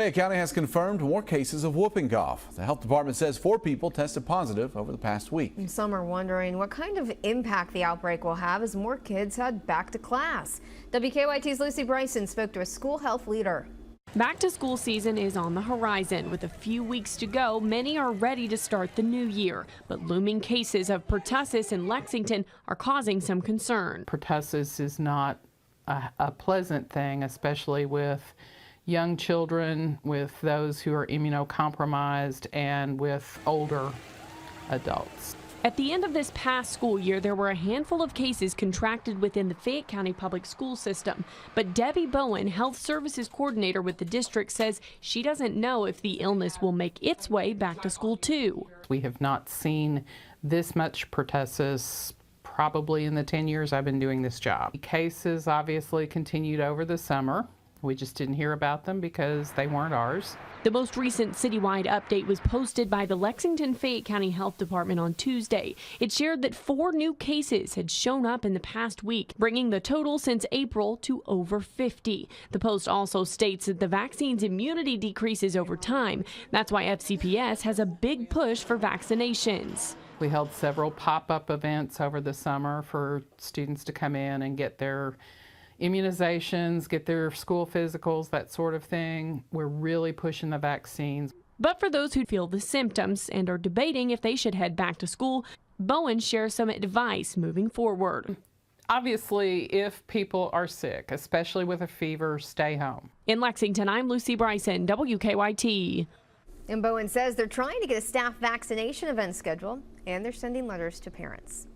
Fayette County has confirmed more cases of whooping cough. The health department says 4 people tested positive over the past week. And some are wondering what kind of impact the outbreak will have as more kids head back to class. WKYT's Lucy Bryson spoke to a school health leader. Back to school season is on the horizon. With a few weeks to go, many are ready to start the new year. But looming cases of pertussis in Lexington are causing some concern. Pertussis is not a pleasant thing, especially with young children, with those who are immunocompromised, and with older adults. At the end of this past school year, there were a handful of cases contracted within the Fayette County public school system. But Debbie Bowen, health services coordinator with the district, says she doesn't know if the illness will make its way back to school too. We have not seen this much pertussis probably in the 10 years I've been doing this job. Cases obviously continued over the summer. We just didn't hear about them because they weren't ours. The most recent citywide update was posted by the Lexington Fayette County Health Department on Tuesday. It shared that 4 new cases had shown up in the past week, bringing the total since April to over 50. The post also states that the vaccine's immunity decreases over time. That's why FCPS has a big push for vaccinations. We held several pop-up events over the summer for students to come in and get their immunizations, get their school physicals, that sort of thing. We're really pushing the vaccines. But for those who feel the symptoms and are debating if they should head back to school, Bowen shares some advice moving forward. Obviously, if people are sick, especially with a fever, stay home. In Lexington, I'm Lucy Bryson, WKYT. And Bowen says they're trying to get a staff vaccination event scheduled, and they're sending letters to parents.